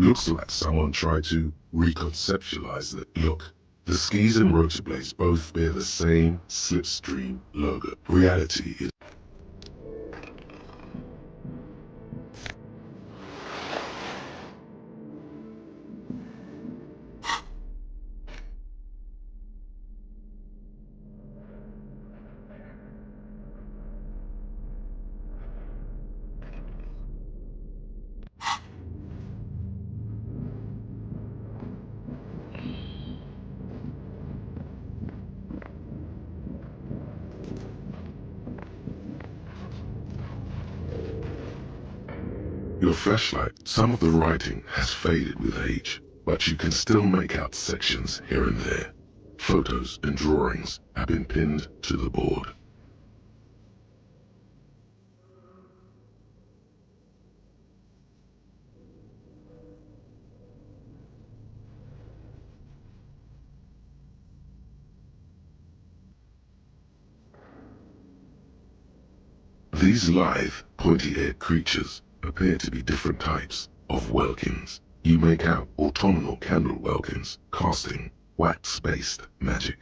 Looks like someone tried to reconceptualize the look. The skis and rotor blades both bear the same slipstream logo. Reality is your flashlight. Some of the writing has faded with age, but you can still make out sections here and there. Photos and drawings have been pinned to the board. These lithe, pointy-eared creatures appear to be different types of Welkins. You make out autumnal candle Welkins casting wax-based magic.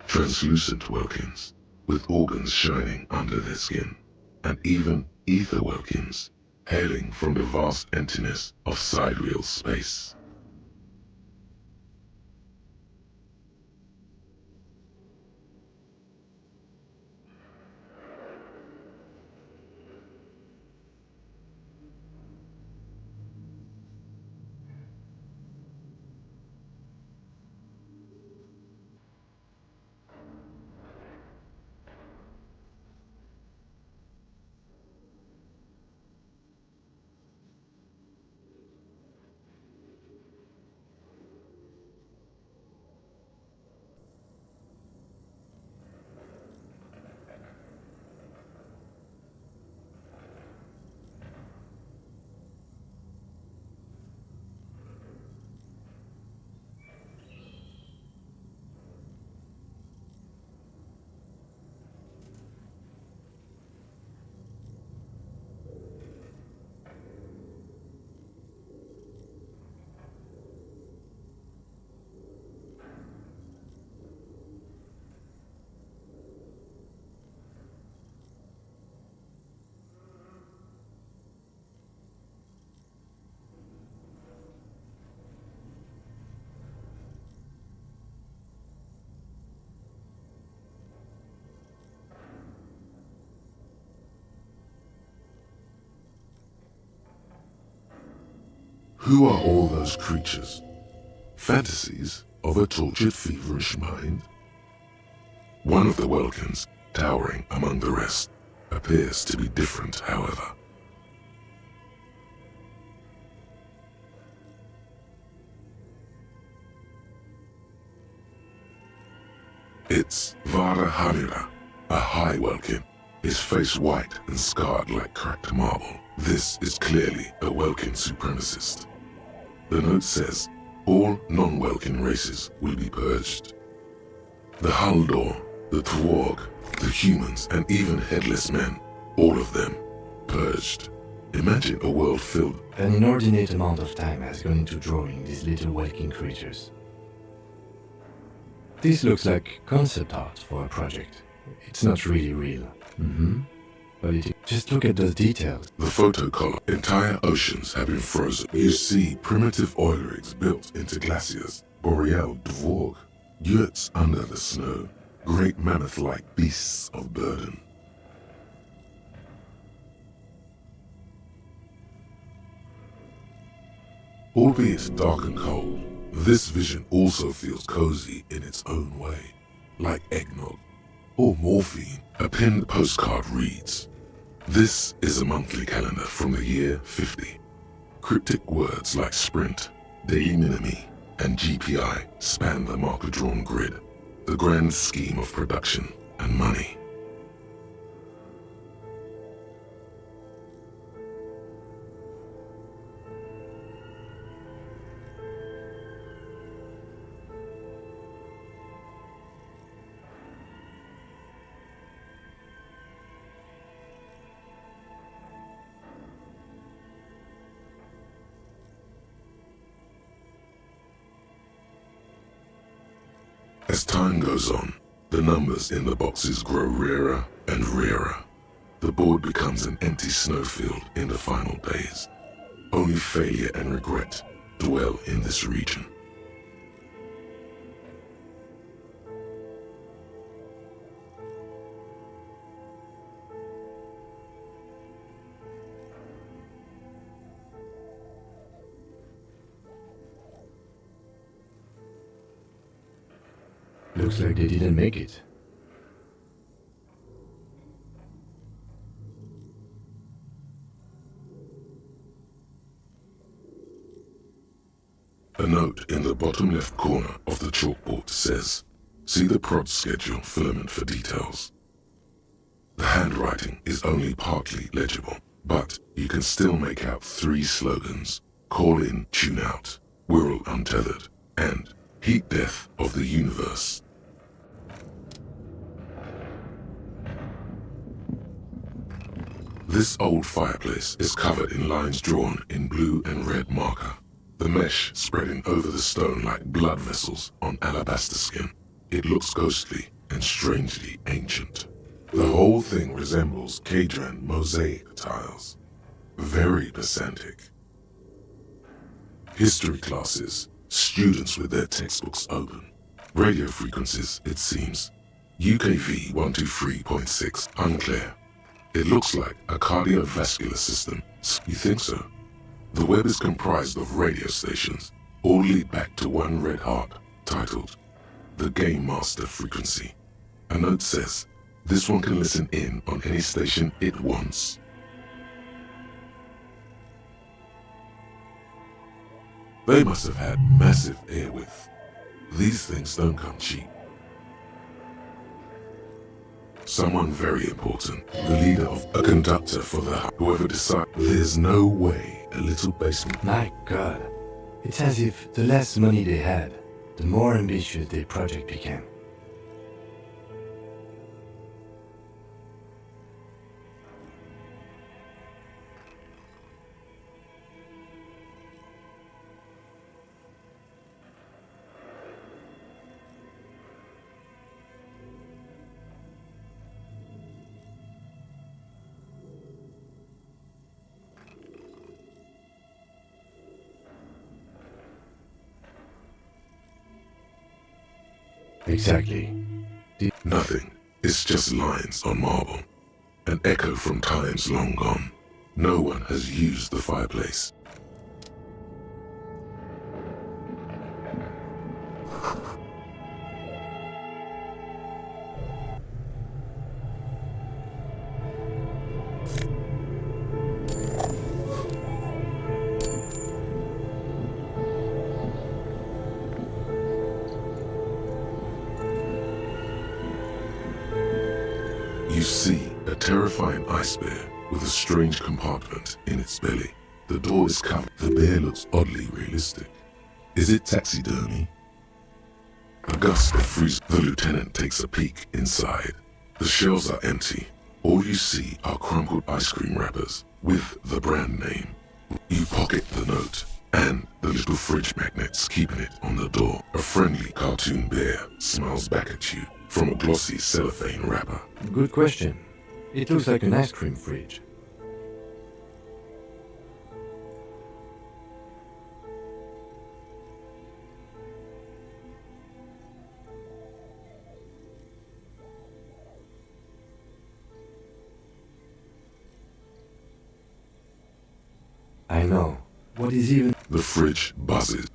Translucent Welkins, with organs shining under their skin, and even ether Welkins, hailing from the vast emptiness of sidereal space. Who are all those creatures? Fantasies of a tortured, feverish mind? One of the Welkins, towering among the rest, appears to be different, however. It's Vara Hamira, a high Welkin, his face white and scarred like cracked marble. This is clearly a Welkin supremacist. The note says, all non-Welkin races will be purged. The Haldor, the Twarg, the humans, and even headless men, all of them, purged. Imagine a world filled. An inordinate amount of time has gone into drawing these little walking creatures. This looks like concept art for a project. It's not really real. But just look at those details. The photo color. Entire oceans have been frozen. You see primitive oil rigs built into glaciers, boreal dvorg, yurts under the snow, great mammoth-like beasts of burden. Albeit dark and cold, this vision also feels cozy in its own way, like eggnog or morphine. A pinned postcard reads, "This is a monthly calendar from the year 50. Cryptic words like sprint, de minimis, and GPI span the marker-drawn grid, the grand scheme of production and money." As time goes on, the numbers in the boxes grow rarer and rarer. The board becomes an empty snowfield in the final days. Only failure and regret dwell in this region. Looks like they didn't make it. A note in the bottom left corner of the chalkboard says, "See the prod schedule filament for details." The handwriting is only partly legible, but you can still make out 3 slogans: "Call in, tune out," "Wirral Untethered," and "Heat Death of the Universe." This old fireplace is covered in lines drawn in blue and red marker, the mesh spreading over the stone like blood vessels on alabaster skin. It looks ghostly and strangely ancient. The whole thing resembles Kajran mosaic tiles. Very pedantic. History classes, students with their textbooks open. Radio frequencies, it seems. UKV 123.6, unclear. It looks like a cardiovascular system. You think so? The web is comprised of radio stations, all lead back to one red heart, titled the Game Master Frequency. A note says, this one can listen in on any station it wants. They must have had massive airwidth. These things don't come cheap. Someone very important, the leader of a conductor for the whoever decides. There's no way a little basement. My God. It's as if the less money they had, the more ambitious their project became. Exactly. Nothing. It's just lines on marble. An echo from times long gone. No one has used the fireplace. You see a terrifying ice bear with a strange compartment in its belly. The door is covered. The bear looks oddly realistic. Is it taxidermy? A gust of freeze. The lieutenant takes a peek inside. The shelves are empty. All you see are crumpled ice cream wrappers with the brand name. You pocket the note and the little fridge magnets keeping it on the door. A friendly cartoon bear smiles back at you from a glossy cellophane wrapper. Good question. It looks like an ice cream fridge. I know. What is even... The fridge buzzes.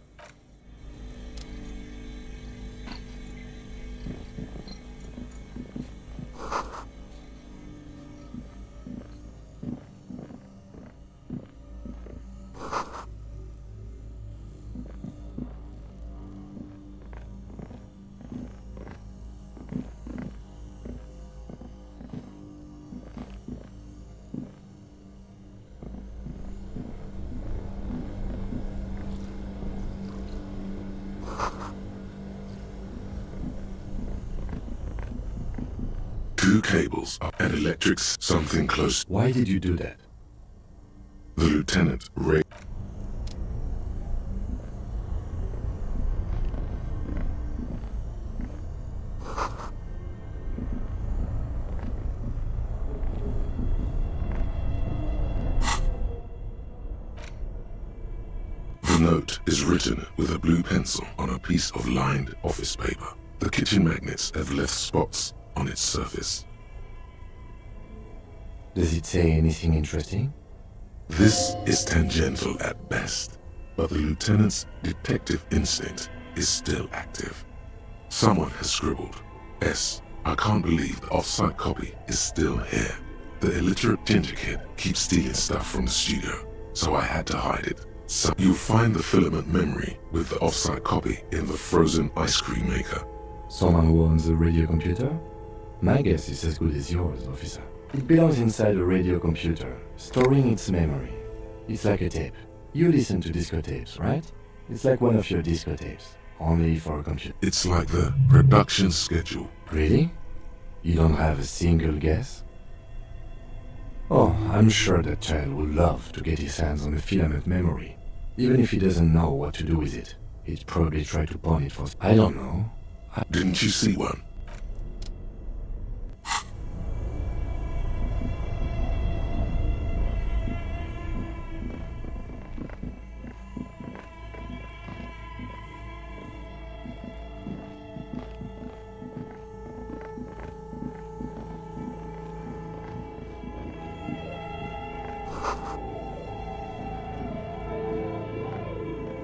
Two cables and electrics, something close. Why did you do that? The lieutenant raised. note is written with a blue pencil on a piece of lined office paper. The kitchen magnets have left spots on its surface. Does it say anything interesting? This is tangential at best, but the lieutenant's detective instinct is still active. Someone has scribbled, S. I can't believe the off-site copy is still here. The illiterate ginger kid keeps stealing stuff from the studio, so I had to hide it. So you'll find the filament memory with the off-site copy in the frozen ice cream maker. Someone who owns a radio computer? My guess is as good as yours, officer. It belongs inside a radio computer, storing its memory. It's like a tape. You listen to disco tapes, right? It's like one of your disco tapes, only for a computer. It's like the production schedule. Really? You don't have a single guess? Oh, I'm sure that child would love to get his hands on a filament memory. Even if he doesn't know what to do with it, he'd probably try to pawn it for... I don't know. Didn't you see one?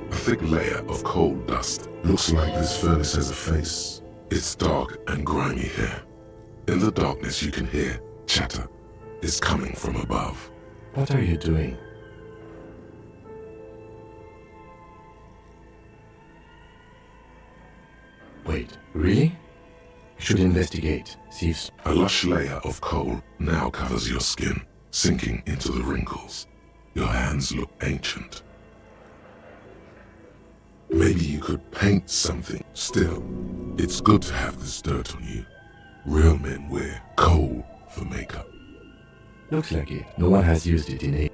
A thick layer of coal dust. Looks like this furnace has a face. It's dark and grimy here. In the darkness you can hear chatter. It's coming from above. What are you doing? Wait, really? You should investigate, see if... A lush layer of coal now covers your skin, sinking into the wrinkles. Your hands look ancient. Maybe you could paint something. Still, it's good to have this dirt on you. Real men wear coal for makeup. Looks like it. No one has used it in a...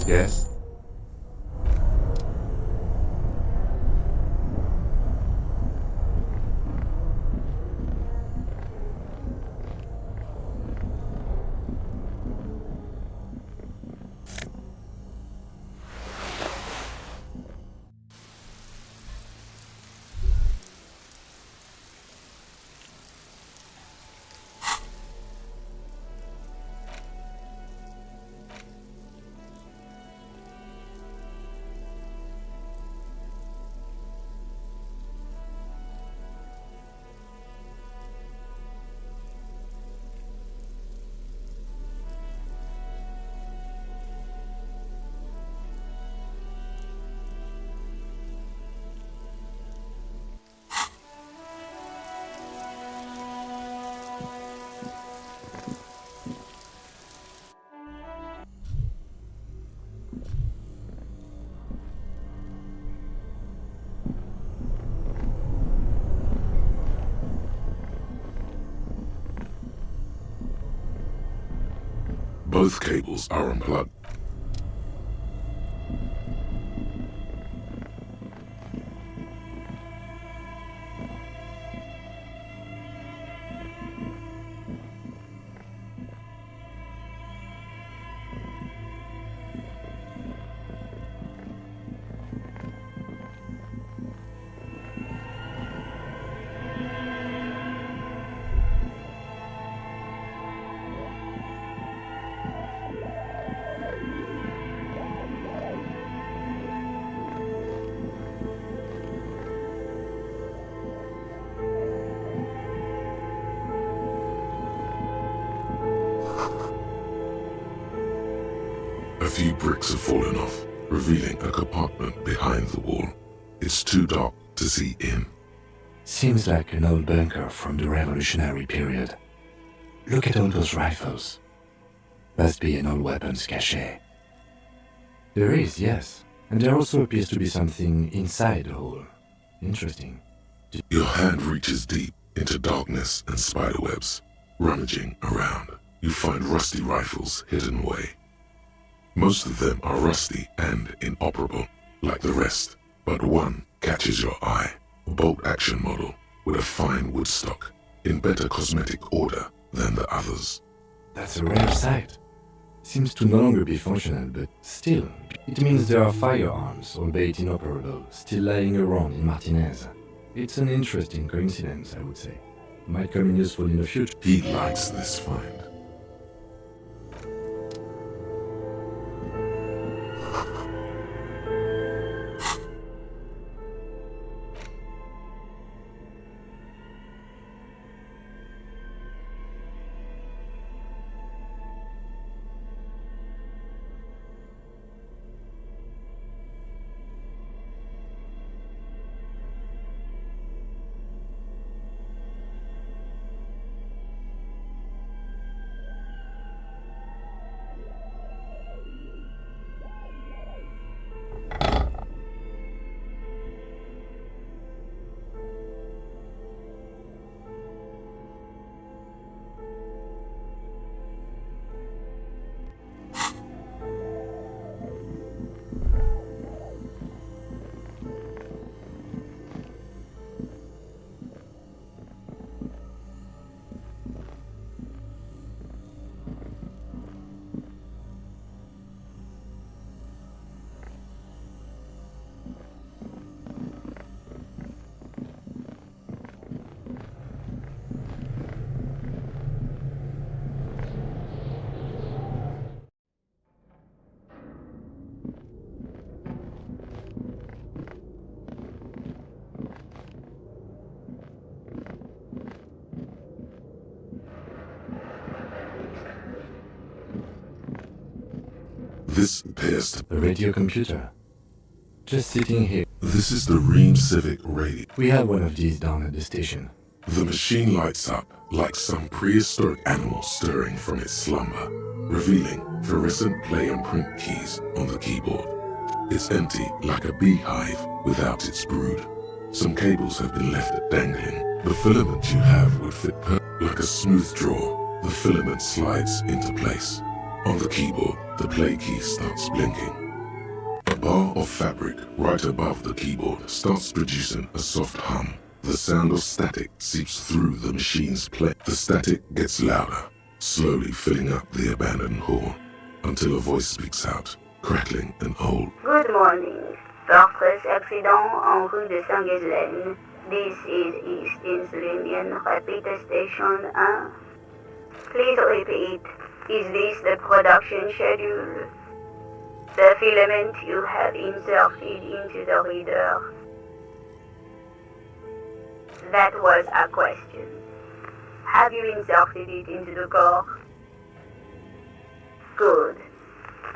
Yes? Both cables are unplugged. A few bricks have fallen off, revealing a compartment behind the wall. It's too dark to see in. Seems like an old bunker from the revolutionary period. Look at all those rifles. Must be an old weapons cache. There is, yes. And there also appears to be something inside the hole. Interesting. Your hand reaches deep into darkness and spiderwebs. Rummaging around, you find rusty rifles hidden away. Most of them are rusty and inoperable, like the rest, but one catches your eye. A bolt-action model with a fine wood stock, in better cosmetic order than the others. That's a rare sight. Seems to no longer be functional, but still, it means there are firearms, albeit inoperable, still lying around in Martinez. It's an interesting coincidence, I would say. Might come in useful in the future. He likes this find. This appears to... The radio computer. Just sitting here. This is the Ream Civic Radio. We have one of these down at the station. The machine lights up like some prehistoric animal stirring from its slumber, revealing fluorescent play and print keys on the keyboard. It's empty like a beehive without its brood. Some cables have been left dangling. The filament you have would fit like a smooth drawer. The filament slides into place. On the keyboard, the play key starts blinking. A bar of fabric right above the keyboard starts producing a soft hum. The sound of static seeps through the machine's play. The static gets louder, slowly filling up the abandoned hall, until a voice speaks out, crackling and old. Good morning. Fortress accident en rue de Saint-Ghislaine. This is East Insulinian Repeater Station 1. Please repeat. Is this the production schedule? The filament you have inserted into the reader. That was a question. Have you inserted it into the core? Good.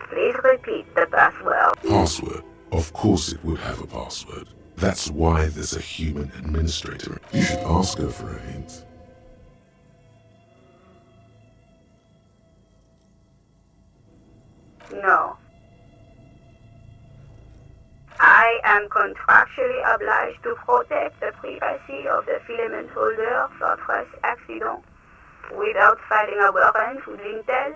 Please repeat the password. Password? Of course it would have a password. That's why there's a human administrator. You should ask her for a hint. No. I am contractually obliged to protect the privacy of the filament holder for trust accident. Without filing a warrant with Intel,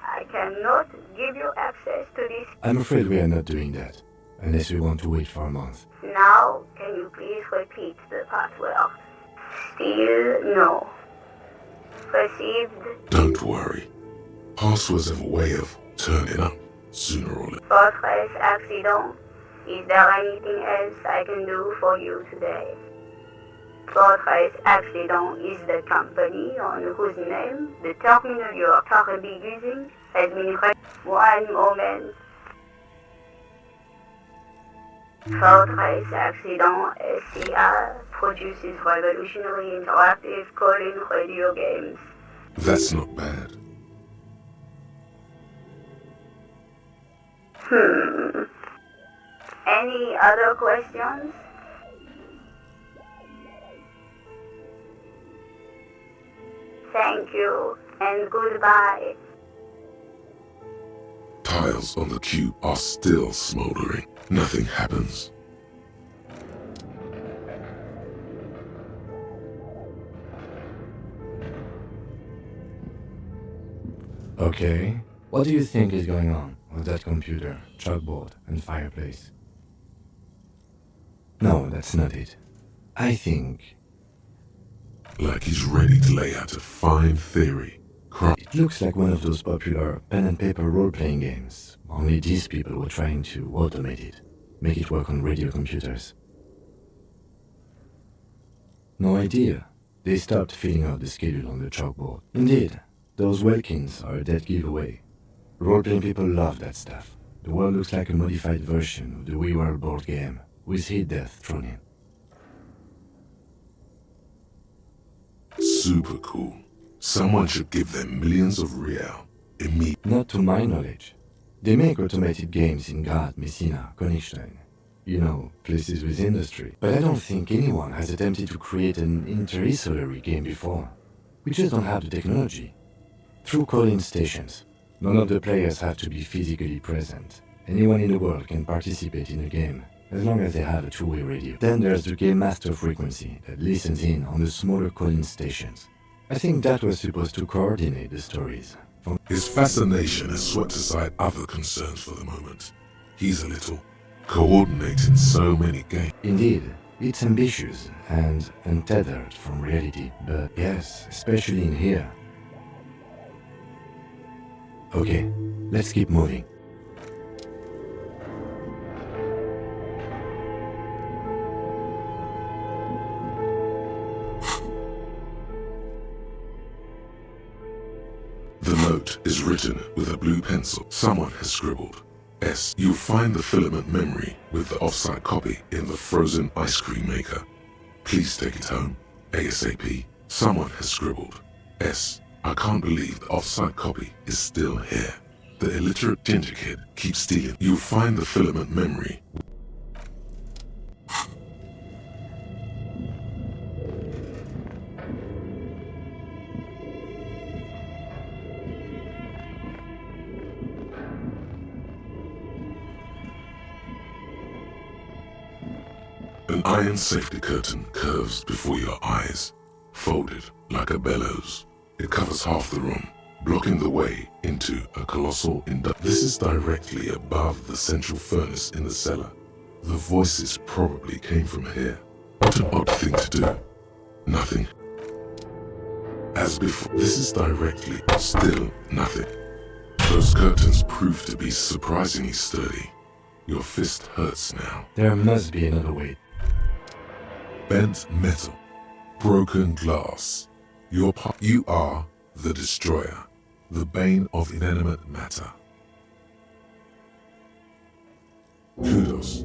I cannot give you access to this. I'm afraid we are not doing that, unless we want to wait for a month. Now, can you please repeat the password? Still no. Received. Don't worry. Passwords have a way of turning up sooner or later. Fortress accident. Is there anything else I can do for you today? Fortress Accident is the company on whose name the terminal you are currently using has been One moment. Fortress Accident SCA produces revolutionary interactive call-in radio games. That's not bad. Any other questions? Thank you, and goodbye. Tiles on the cube are still smoldering. Nothing happens. Okay, what do you think is going on with that computer, chalkboard, and fireplace? No, that's not it. I think Like he's ready to lay out a fine theory. it looks like one of those popular pen and paper role-playing games. Only these people were trying to automate it, make it work on radio computers. No idea. They stopped filling out the schedule on the chalkboard. Indeed, those Welkins are a dead giveaway. Role-playing people love that stuff. The world looks like a modified version of the We World board game, with hit death thrown in. Super cool. Someone should give them millions of real. Not to my knowledge. They make automated games in Graz, Messina, Königstein. You know, places with industry. But I don't think anyone has attempted to create an interinsulary game before. We just don't have the technology. Through call-in stations, none of the players have to be physically present. Anyone in the world can participate in a game, as long as they have a two-way radio. Then there's the game master frequency that listens in on the smaller call-in stations. I think that was supposed to coordinate the stories. His fascination has swept aside other concerns for the moment. He's a little coordinating so many games. Indeed, it's ambitious and untethered from reality, but yes, especially in here. Okay, let's keep moving. The note is written with a blue pencil. Someone has scribbled. S. You'll find the filament memory with the offsite copy in the frozen ice cream maker. Please take it home. ASAP. Someone has scribbled. S. I can't believe the offsite copy is still here. The illiterate ginger kid keeps stealing. You'll find the filament memory. An iron safety curtain curves before your eyes, folded like a bellows. It covers half the room, blocking the way into a colossal This is directly above the central furnace in the cellar. The voices probably came from here. What an odd thing to do. Nothing. As before, this is directly, still nothing. Those curtains prove to be surprisingly sturdy. Your fist hurts now. There must be another way. Bent metal, broken glass. You are the destroyer, the bane of inanimate matter. Kudos.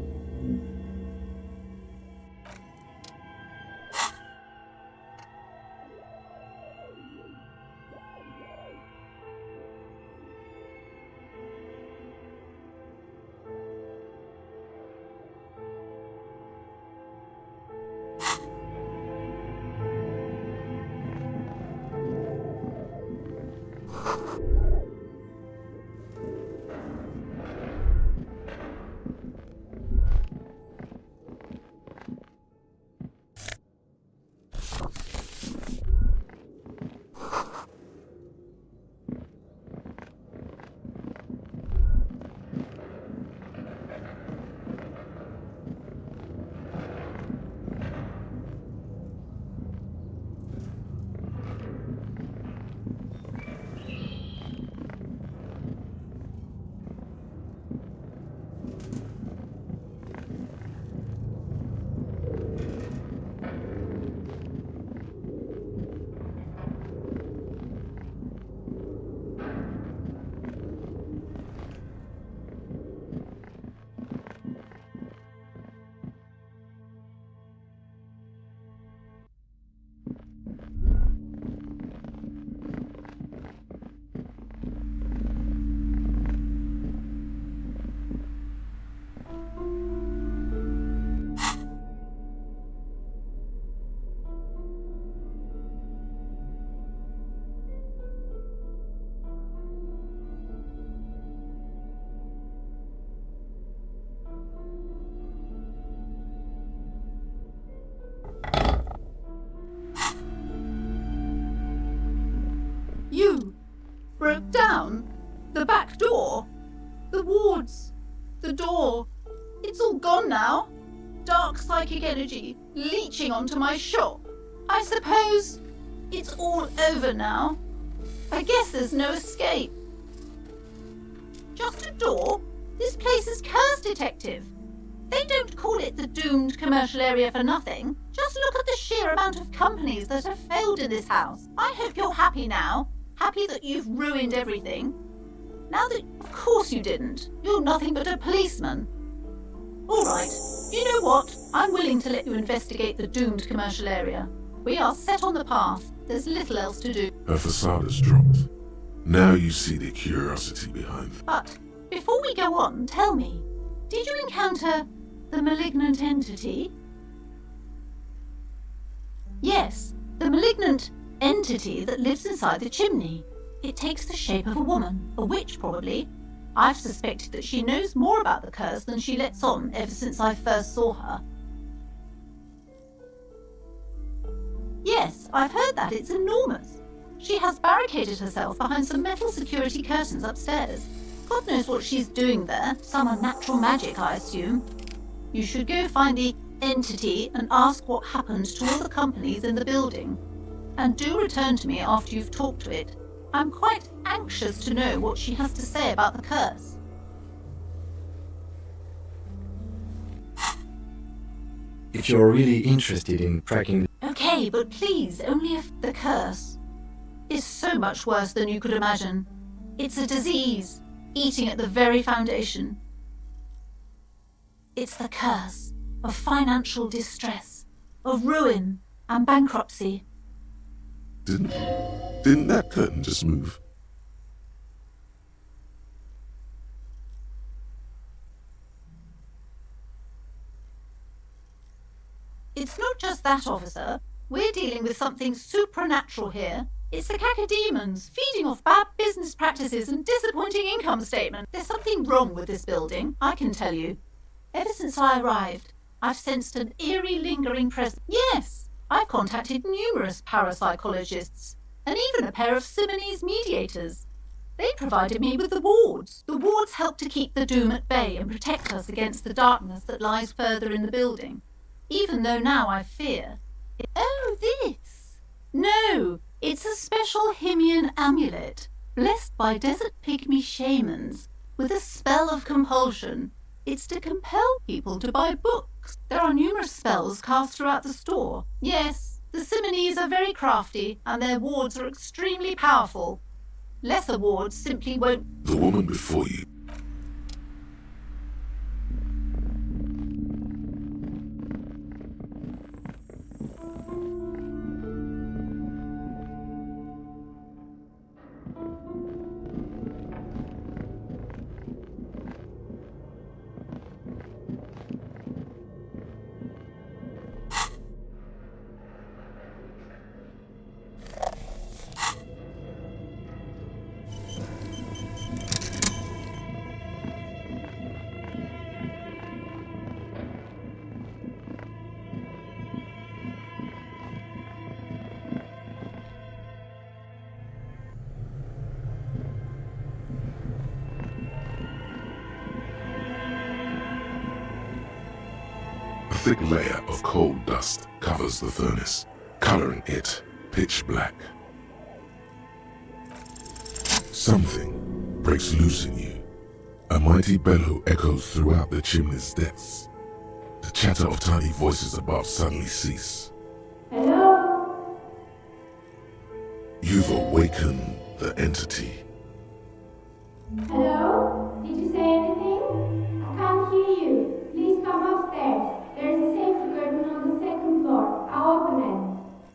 You broke down the back door, the wards, the door. It's all gone now. Dark psychic energy leeching onto my shop. I suppose it's all over now. I guess there's no escape. Just a door? This place is cursed, Detective. They don't call it the doomed commercial area for nothing. Just look at the sheer amount of companies that have failed in this house. I hope you're happy now. Happy that you've ruined everything. Now that, of course you didn't. You're nothing but a policeman. All right. You know what? I'm willing to let you investigate the doomed commercial area. We are set on the path. There's little else to do. Her facade has dropped. Now you see the curiosity behind it. But before we go on, tell me, did you encounter the malignant entity? Yes, the malignant entity that lives inside the chimney. It takes the shape of a woman, a witch probably. I've suspected that she knows more about the curse than she lets on ever since I first saw her. Yes, I've heard that. It's enormous. She has barricaded herself behind some metal security curtains upstairs. God knows what she's doing there. Some unnatural magic, I assume. You should go find the entity and ask what happened to all the companies in the building. And do return to me after you've talked to it. I'm quite anxious to know what she has to say about the curse. If you're really interested in tracking... Okay, but please, only if the curse is so much worse than you could imagine. It's a disease, eating at the very foundation. It's the curse of financial distress, of ruin and bankruptcy. Didn't that curtain just move? It's not just that, officer. We're dealing with something supernatural here. It's the cacodemons, feeding off bad business practices and disappointing income statements. There's something wrong with this building, I can tell you. Ever since I arrived, I've sensed an eerie, lingering presence. Yes, I've contacted numerous parapsychologists, and even a pair of Simonese mediators. They provided me with the wards. The wards help to keep the doom at bay and protect us against the darkness that lies further in the building. Even though now I fear... Oh, this! No, it's a special Himian amulet, blessed by desert pygmy shamans, with a spell of compulsion. It's to compel people to buy books. There are numerous spells cast throughout the store. Yes, the Simonese are very crafty, and their wards are extremely powerful. Lesser wards simply won't... The woman before you. A thick layer of coal dust covers the furnace, coloring it pitch black. Something breaks loose in you. A mighty bellow echoes throughout the chimney's depths. The chatter of tiny voices above suddenly cease. Hello? You've awakened the entity. Hello? Did you say anything? I can't hear you. Please come upstairs. There's a safety curtain on the second floor. I'll open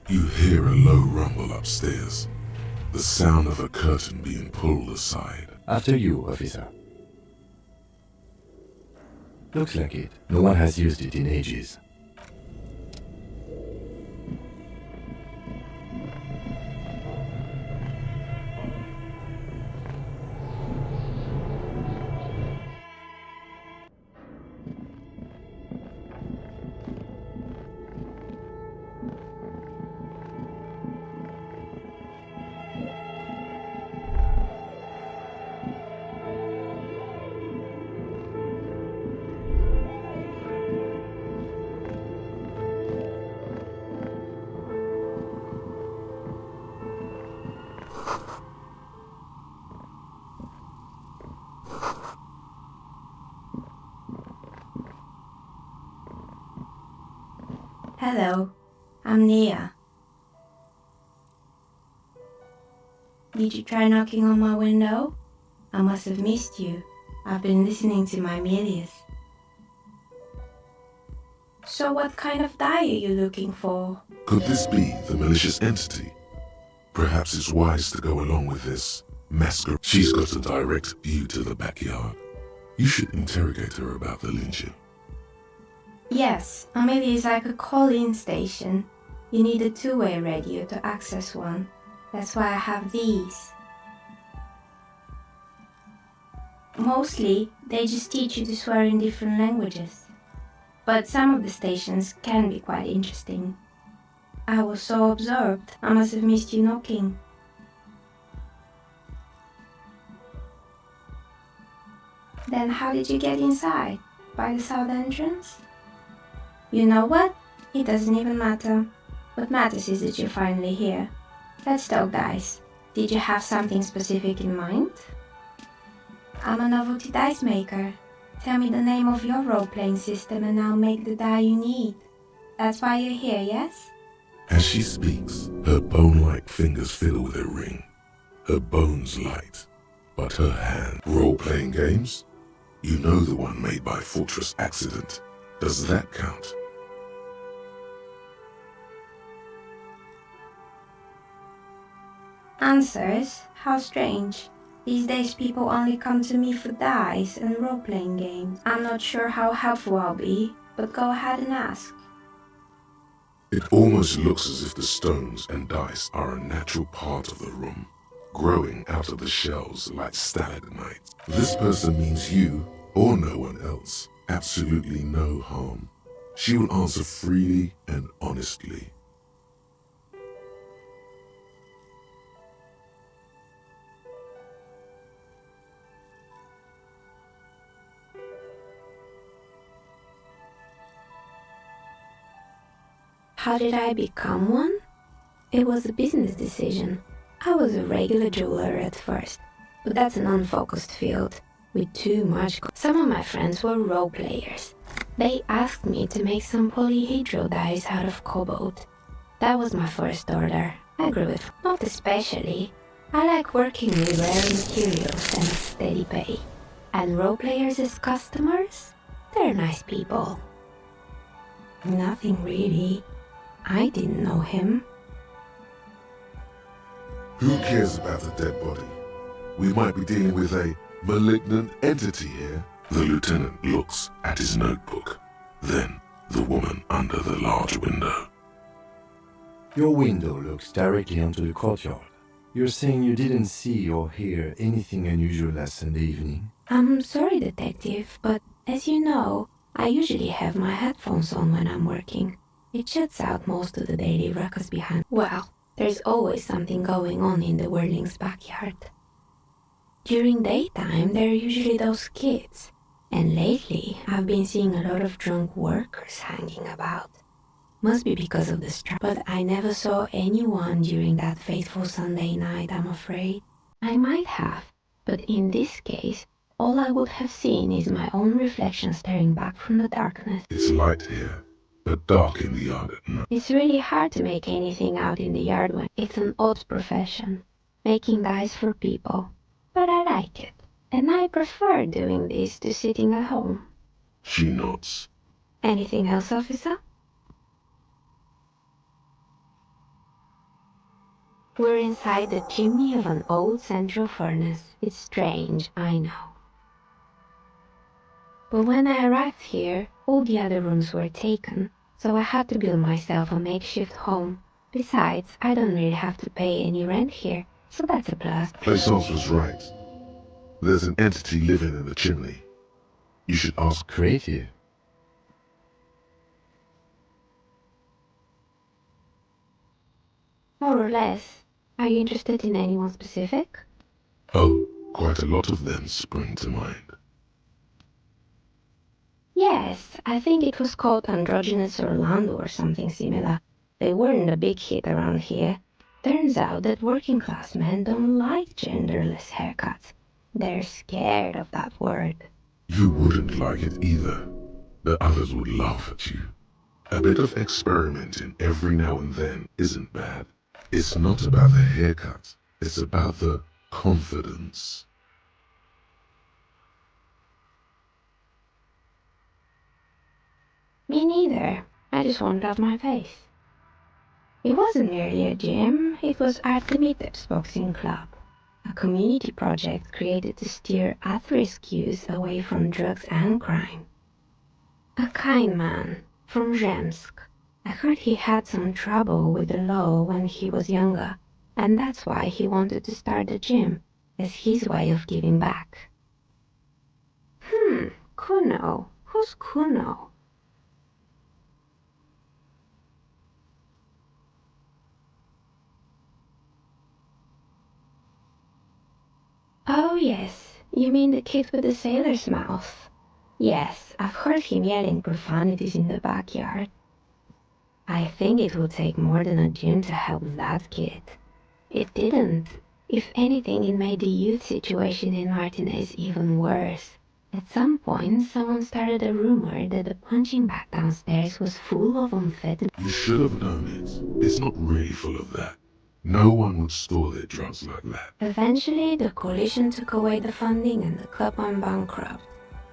it. You hear a low rumble upstairs. The sound of a curtain being pulled aside. After you, officer. Looks like it. No one has used it in ages. Hello, I'm Nia. Did you try knocking on my window? I must have missed you. I've been listening to my Milius. So what kind of die are you looking for? Could this be the malicious entity? Perhaps it's wise to go along with this masquerade. She's got a direct view to the backyard. You should interrogate her about the lynching. Yes, Amelia is like a call-in station. You need a two-way radio to access one. That's why I have these. Mostly, they just teach you to swear in different languages. But some of the stations can be quite interesting. I was so absorbed, I must have missed you knocking. Then how did you get inside? By the south entrance? You know what? It doesn't even matter. What matters is that you're finally here. Let's talk dice. Did you have something specific in mind? I'm a novelty dice maker. Tell me the name of your role-playing system and I'll make the die you need. That's why you're here, yes? As she speaks, her bone-like fingers fiddle with a ring. Her bones light, but her hand. Role-playing games? You know the one made by Fortress Accident. Does that count? Answers? How strange. These days people only come to me for dice and role-playing games. I'm not sure how helpful I'll be, but go ahead and ask. It almost looks as if the stones and dice are a natural part of the room, growing out of the shells like stalagmites. This person means you, or no one else, absolutely no harm. She will answer freely and honestly. How did I become one? It was a business decision. I was a regular jeweler at first, but that's an unfocused field with too much. Some of my friends were role players. They asked me to make some polyhedral dice out of cobalt. That was my first order. I grew it, not especially. I like working with rare materials and steady pay. And role players as customers? They're nice people. Nothing really. I didn't know him. Who cares about a dead body? We might be dealing with a malignant entity here. The lieutenant looks at his notebook, then the woman under the large window. Your window looks directly onto the courtyard. You're saying you didn't see or hear anything unusual last Sunday evening? I'm sorry, detective, but as you know, I usually have my headphones on when I'm working. It shuts out most of the daily ruckus behind. Well, there's always something going on in the Whirling's backyard. During daytime, there are usually those kids. And lately, I've been seeing a lot of drunk workers hanging about. Must be because of the strike. But I never saw anyone during that fateful Sunday night, I'm afraid. I might have, but in this case, all I would have seen is my own reflection staring back from the darkness. It's light here, but dark in the yard at night. It's really hard to make anything out in the yard when it's an odd profession, making dice for people. But I like it, and I prefer doing this to sitting at home. She nods. Anything else, officer? We're inside the chimney of an old central furnace. It's strange, I know. But when I arrived here, all the other rooms were taken, so I had to build myself a makeshift home. Besides, I don't really have to pay any rent here, so that's a plus. Plaisance was right. There's an entity living in the chimney. You should ask. Creative. More or less. Are you interested in anyone specific? Oh, quite a lot of them spring to mind. Yes, I think it was called Androgynous Orlando or something similar. They weren't a big hit around here. Turns out that working class men don't like genderless haircuts. They're scared of that word. You wouldn't like it either. The others would laugh at you. A bit of experimenting every now and then isn't bad. It's not about the haircut, it's about the confidence. Me neither. I just warmed up my face. It wasn't really a gym, it was Art Limited's boxing club. A community project created to steer at-risk youth away from drugs and crime. A kind man from Zemsk. I heard he had some trouble with the law when he was younger, and that's why he wanted to start a gym, as his way of giving back. Kuno. Who's Kuno? Oh yes, you mean the kid with the sailor's mouth. Yes, I've heard him yelling profanities in the backyard. I think it will take more than a gym to help that kid. It didn't. If anything, it made the youth situation in Martinez even worse. At some point, someone started a rumor that the punching bag downstairs was full of amphetamine. You should have known it. It's not really full of that. No one would store their drugs like that. Eventually, the coalition took away the funding and the club went bankrupt.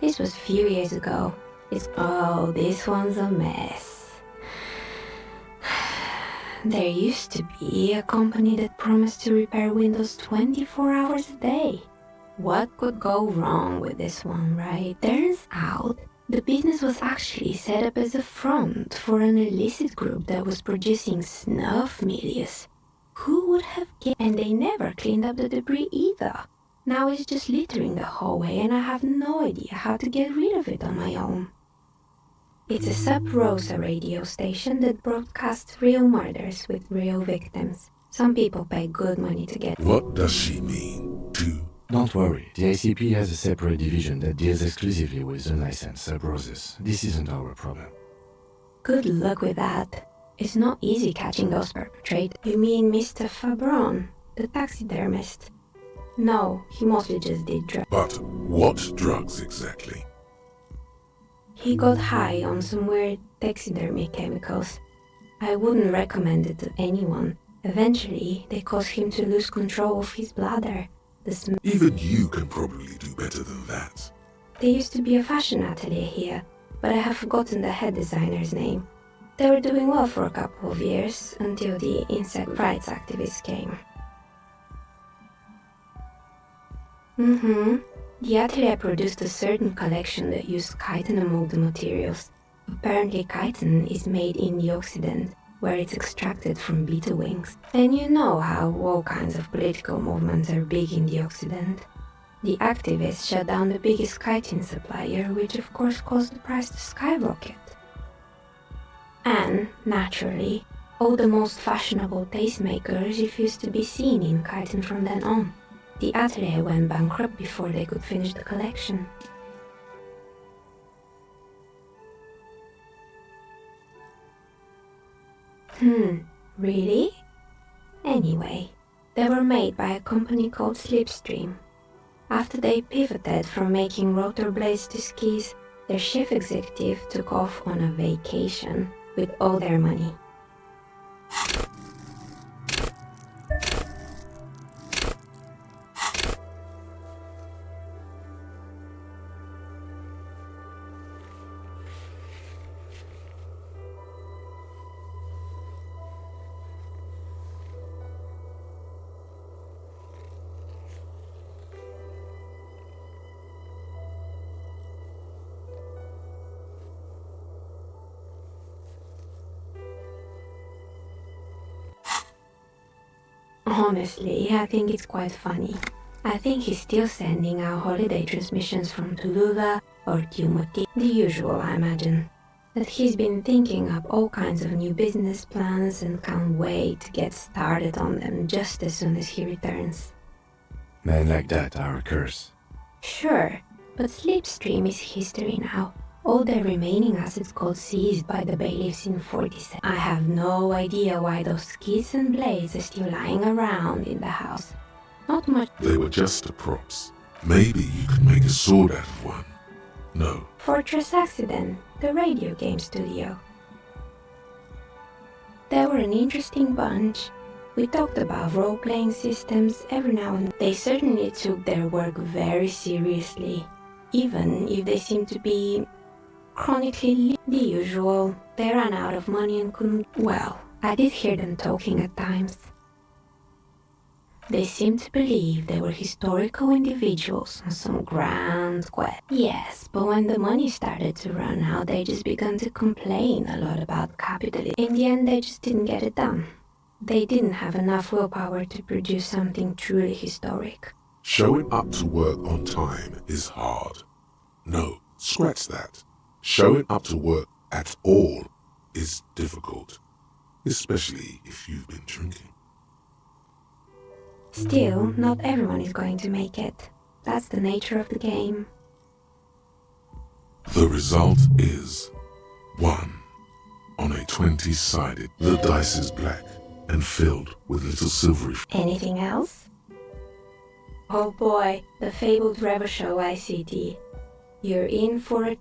This was a few years ago. This one's a mess. There used to be a company that promised to repair windows 24 hours a day. What could go wrong with this one, right? Turns out, the business was actually set up as a front for an illicit group that was producing snuff milius. Who would have guessed? And they never cleaned up the debris either. Now it's just littering the hallway and I have no idea how to get rid of it on my own. It's a sub-Rosa radio station that broadcasts real murders with real victims. Some people pay good money to get... What does she mean? Don't worry, the ICP has a separate division that deals exclusively with unlicensed sub-roses. This isn't our problem. Good luck with that. It's not easy catching those perpetrators. You mean Mr. Fabron, the taxidermist? No, he mostly just did drugs. But what drugs exactly? He got high on some weird taxidermy chemicals. I wouldn't recommend it to anyone. Eventually, they caused him to lose control of his bladder. Even you can probably do better than that. There used to be a fashion atelier here, but I have forgotten the head designer's name. They were doing well for a couple of years, until the insect rights activists came. The atelier produced a certain collection that used chitin among the materials. Apparently chitin is made in the Occident, where it's extracted from beetle wings. And you know how all kinds of political movements are big in the Occident. The activists shut down the biggest chitin supplier, which of course caused the price to skyrocket. And, naturally, all the most fashionable tastemakers refused to be seen in chitin from then on. The atelier went bankrupt before they could finish the collection. Really? Anyway, they were made by a company called Slipstream. After they pivoted from making rotor blades to skis, their chief executive took off on a vacation with all their money. Honestly, I think it's quite funny. I think he's still sending out holiday transmissions from Tulula or Tumoti, the usual, I imagine. That he's been thinking up all kinds of new business plans and can't wait to get started on them just as soon as he returns. Men like that are a curse. Sure, but Slipstream is history now. All their remaining assets got seized by the bailiffs in 47. I have no idea why those skis and blades are still lying around in the house. Not much. They were just the props. Maybe you could make a sword out of one. No. Fortress Accident, the radio game studio. They were an interesting bunch. We talked about role-playing systems every now and then. They certainly took their work very seriously, even if they seemed to be chronically the usual. They ran out of money and couldn't... Well, I did hear them talking at times. They seemed to believe they were historical individuals on some grand quest. Yes, but when the money started to run out, they just began to complain a lot about capitalism. In the end, they just didn't get it done. They didn't have enough willpower to produce something truly historic. Showing up to work on time is hard. No, scratch that. Showing up to work at all is difficult, especially if you've been drinking. Still, not everyone is going to make it. That's the nature of the game. The result is 1 on a 20-sided. The dice is black and filled with little silvery... Anything else? Oh boy, the fabled Rever Show ICT. You're in for a